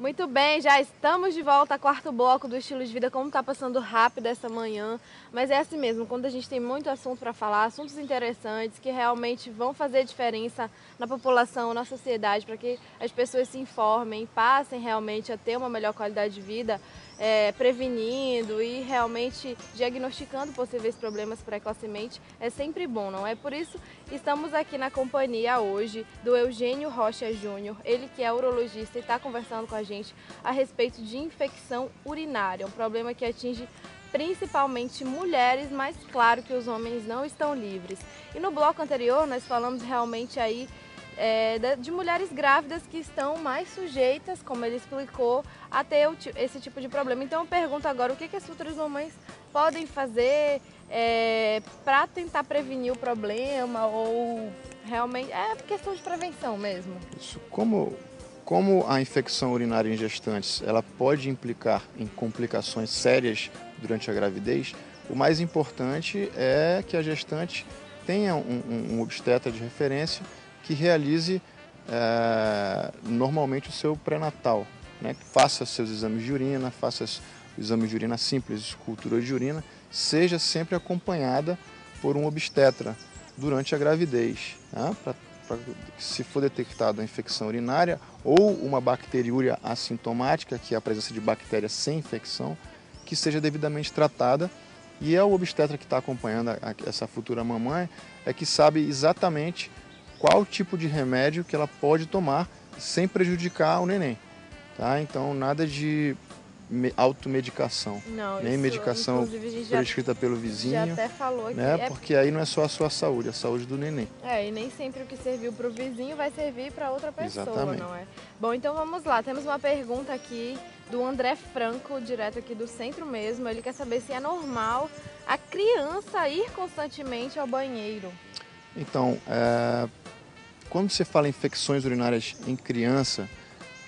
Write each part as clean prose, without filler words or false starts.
Muito bem, já estamos de volta ao quarto bloco do Estilo de Vida. Como está passando rápido essa manhã, mas é assim mesmo, quando a gente tem muito assunto para falar, assuntos interessantes que realmente vão fazer diferença na população, na sociedade, para que as pessoas se informem, passem realmente a ter uma melhor qualidade de vida, prevenindo e realmente diagnosticando possíveis problemas precocemente, é sempre bom, não é? Por isso, estamos aqui na companhia hoje do Eugênio Rocha Júnior, ele que é urologista e está conversando com a gente a respeito de infecção urinária, um problema que atinge principalmente mulheres, mas claro que os homens não estão livres. E no bloco anterior nós falamos realmente aí de mulheres grávidas que estão mais sujeitas, como ele explicou, a ter esse tipo de problema. Então eu pergunto agora, o que as futuras mamães podem fazer para tentar prevenir o problema, ou realmente é questão de prevenção mesmo? Isso, como a infecção urinária em gestantes ela pode implicar em complicações sérias durante a gravidez, o mais importante é que a gestante tenha um obstetra de referência que realize normalmente o seu pré-natal, né? Faça seus exames de urina, faça os exames de urina simples, cultura de urina, seja sempre acompanhada por um obstetra durante a gravidez, né? Se for detectada a infecção urinária ou uma bacteriúria assintomática, que é a presença de bactérias sem infecção, que seja devidamente tratada. E é o obstetra que está acompanhando essa futura mamãe que sabe exatamente qual tipo de remédio que ela pode tomar sem prejudicar o neném. Tá? Então, nada de automedicação, não, nem isso, medicação prescrita pelo vizinho, já até falou aqui, né? Porque aí não é só a sua saúde, é a saúde do neném. E nem sempre o que serviu para o vizinho vai servir para outra pessoa, exatamente. Não é? Bom, então vamos lá, temos uma pergunta aqui do André Franco, direto aqui do centro mesmo. Ele quer saber se é normal a criança ir constantemente ao banheiro. Então, quando você fala em infecções urinárias em criança,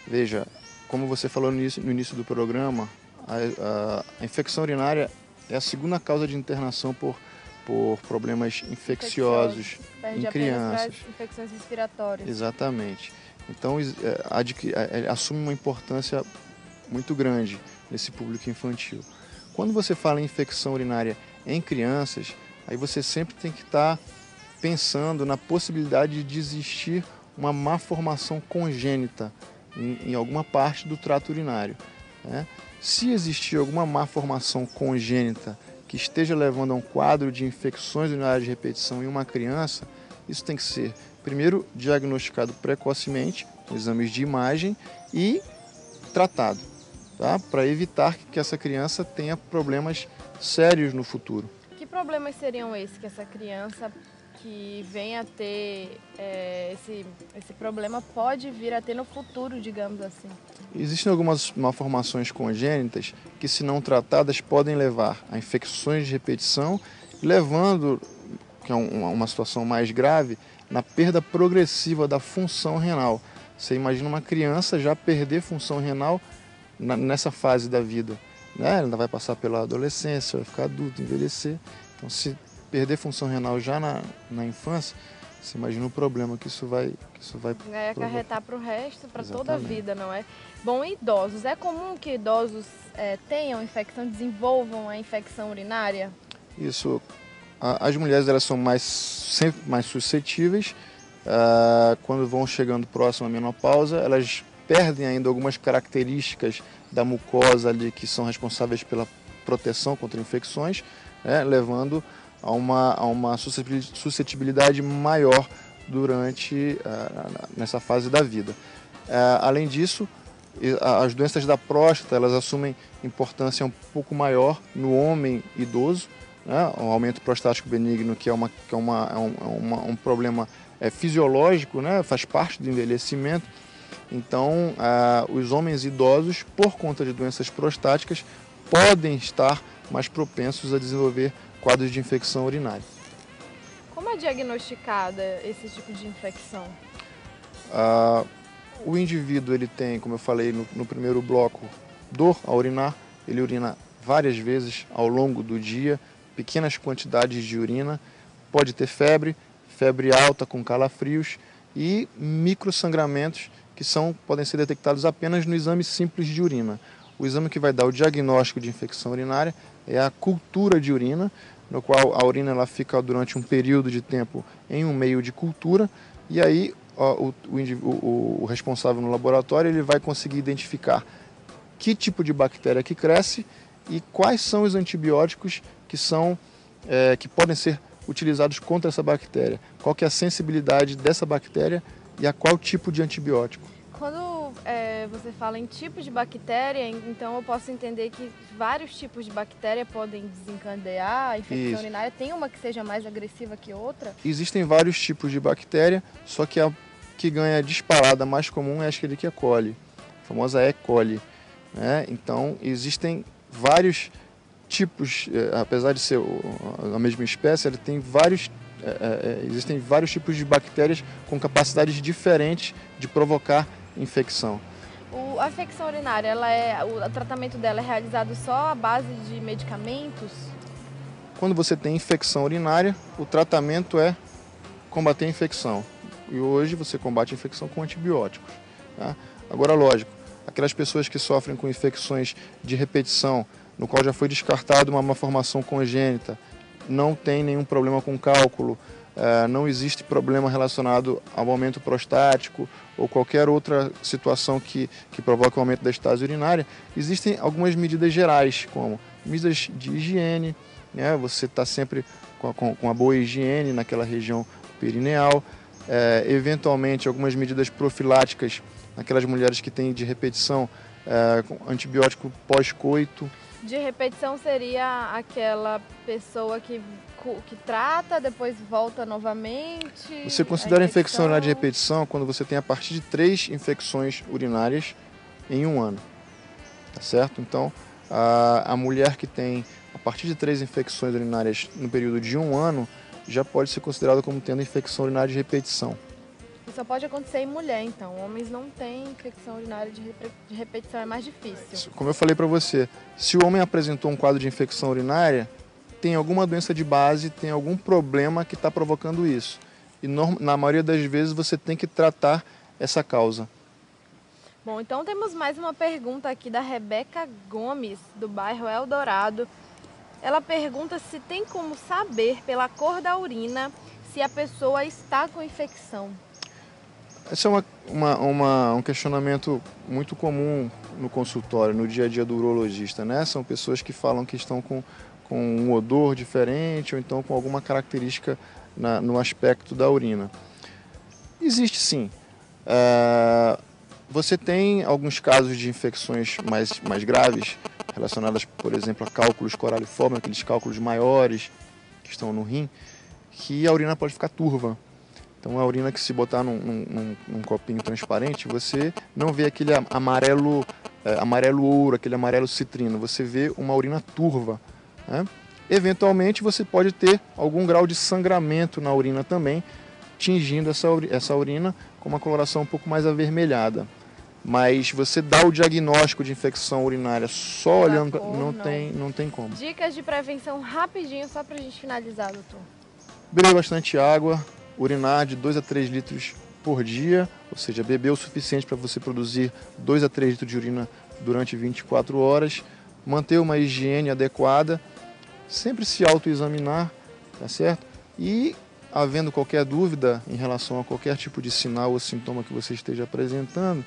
veja, como você falou no início do programa, a infecção urinária é a segunda causa de internação por problemas infecciosos em crianças. Infecções respiratórias. Exatamente. Então, assume uma importância muito grande nesse público infantil. Quando você fala em infecção urinária em crianças, aí você sempre tem que estar pensando na possibilidade de existir uma má formação congênita em alguma parte do trato urinário, né? Se existir alguma má formação congênita que esteja levando a um quadro de infecções urinárias de repetição em uma criança, isso tem que ser, primeiro, diagnosticado precocemente, com exames de imagem e tratado, tá? Para evitar que essa criança tenha problemas sérios no futuro. Que problemas seriam esses que essa criança que venha a ter esse problema pode vir a ter no futuro, digamos assim? Existem algumas malformações congênitas que, se não tratadas, podem levar a infecções de repetição, levando, que é uma situação mais grave, na perda progressiva da função renal. Você imagina uma criança já perder função renal nessa fase da vida, né? Ela ainda vai passar pela adolescência, vai ficar adulto, envelhecer. Então, se perder função renal já na infância, você imagina o problema que isso vai acarretar para o resto, para toda a vida, não é? Bom, idosos. É comum que idosos tenham infecção, desenvolvam a infecção urinária? Isso. As mulheres elas são sempre mais suscetíveis. Quando vão chegando próximo à menopausa, elas perdem ainda algumas características da mucosa ali que são responsáveis pela proteção contra infecções, né, levando a uma suscetibilidade maior nessa fase da vida. Além disso, as doenças da próstata elas assumem importância um pouco maior no homem idoso, né? O aumento prostático benigno, que é um problema fisiológico, né? Faz parte do envelhecimento. Então, os homens idosos, por conta de doenças prostáticas, podem estar mais propensos a desenvolver quadros de infecção urinária. Como é diagnosticada esse tipo de infecção? O indivíduo ele tem, como eu falei no primeiro bloco, dor ao urinar. Ele urina várias vezes ao longo do dia, pequenas quantidades de urina. Pode ter febre alta com calafrios e microsangramentos que podem ser detectados apenas no exame simples de urina. O exame que vai dar o diagnóstico de infecção urinária é a cultura de urina, no qual a urina ela fica durante um período de tempo em um meio de cultura, e aí o responsável no laboratório ele vai conseguir identificar que tipo de bactéria que cresce e quais são os antibióticos que podem ser utilizados contra essa bactéria. Qual que é a sensibilidade dessa bactéria e a qual tipo de antibiótico. Quando você fala em tipo de bactéria, então eu posso entender que vários tipos de bactéria podem desencadear a infecção urinária. Tem uma que seja mais agressiva que outra? Existem vários tipos de bactéria, só que a que ganha disparada mais comum é a Escherichia coli, a famosa E. coli. Né? Então, existem vários tipos, apesar de ser a mesma espécie, ele tem existem vários tipos de bactérias com capacidades diferentes de provocar infecção. A infecção urinária, o tratamento dela é realizado só à base de medicamentos? Quando você tem infecção urinária, o tratamento é combater a infecção. E hoje você combate a infecção com antibióticos. Tá? Agora, lógico, aquelas pessoas que sofrem com infecções de repetição, no qual já foi descartado uma malformação congênita, não tem nenhum problema com cálculo, não existe problema relacionado ao aumento prostático ou qualquer outra situação que provoque o aumento da estase urinária, existem algumas medidas gerais, como medidas de higiene, né? Você está sempre com a boa higiene naquela região perineal, eventualmente algumas medidas profiláticas naquelas mulheres que têm de repetição, com antibiótico pós-coito. De repetição seria aquela pessoa que trata, depois volta novamente? Você considera a infecção urinária de repetição quando você tem a partir de 3 infecções urinárias em um ano. Tá certo? Então, a mulher que tem a partir de 3 infecções urinárias no período de um ano já pode ser considerada como tendo infecção urinária de repetição. Isso só pode acontecer em mulher, então. Homens não têm infecção urinária de repetição, é mais difícil. Como eu falei para você, se o homem apresentou um quadro de infecção urinária, tem alguma doença de base, tem algum problema que está provocando isso. E na maioria das vezes você tem que tratar essa causa. Bom, então temos mais uma pergunta aqui da Rebeca Gomes, do bairro Eldorado. Ela pergunta se tem como saber pela cor da urina se a pessoa está com infecção. Esse é um questionamento muito comum no consultório, no dia a dia do urologista, né? São pessoas que falam que estão com um odor diferente ou então com alguma característica no aspecto da urina. Existe sim. Você tem alguns casos de infecções mais graves, relacionadas, por exemplo, a cálculos coraliformes, aqueles cálculos maiores que estão no rim, que a urina pode ficar turva. Então, a urina que se botar num copinho transparente, você não vê aquele amarelo ouro, aquele amarelo citrino, você vê uma urina turva. Né? Eventualmente, você pode ter algum grau de sangramento na urina também, tingindo essa urina com uma coloração um pouco mais avermelhada. Mas você dá o diagnóstico de infecção urinária só olhando, não tem como. Dicas de prevenção rapidinho, só pra gente finalizar, doutor. Beber bastante água, urinar de 2 a 3 litros por dia, ou seja, beber o suficiente para você produzir 2 a 3 litros de urina durante 24 horas, manter uma higiene adequada, sempre se autoexaminar, tá certo? E, havendo qualquer dúvida em relação a qualquer tipo de sinal ou sintoma que você esteja apresentando,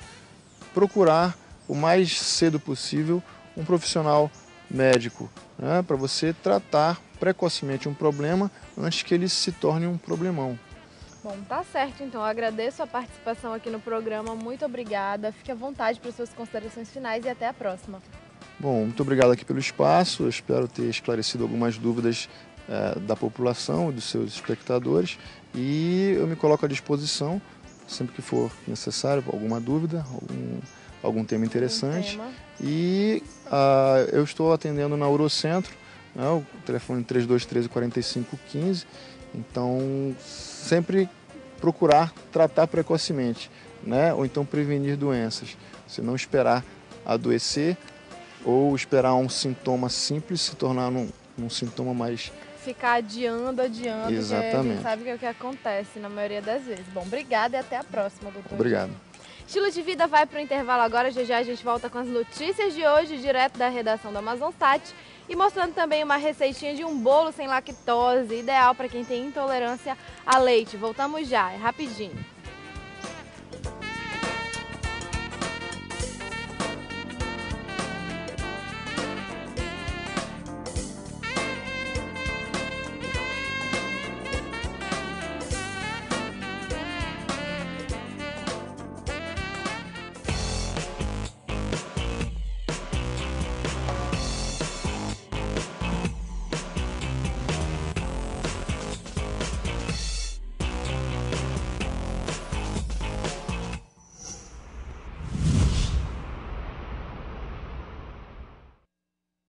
procurar o mais cedo possível um profissional médico, né, para você tratar precocemente um problema antes que ele se torne um problemão. Bom, tá certo, então. Eu agradeço a participação aqui no programa. Muito obrigada. Fique à vontade para suas considerações finais e até a próxima. Bom, muito obrigado aqui pelo espaço. Eu espero ter esclarecido algumas dúvidas da população e dos seus espectadores. E eu me coloco à disposição, sempre que for necessário, alguma dúvida, algum tema interessante. E eu estou atendendo na Urocentro, né, o telefone 3213-4515. Então, sempre procurar tratar precocemente, né? Ou então prevenir doenças. Se não esperar adoecer ou esperar um sintoma simples se tornar um sintoma mais... Ficar adiando, Exatamente. Que a gente sabe que é o que acontece na maioria das vezes. Bom, obrigada e até a próxima, doutor. Obrigado. Estilo de Vida vai para o intervalo agora, já já a gente volta com as notícias de hoje, direto da redação da Amazonsat, e mostrando também uma receitinha de um bolo sem lactose, ideal para quem tem intolerância a leite. Voltamos já, é rapidinho.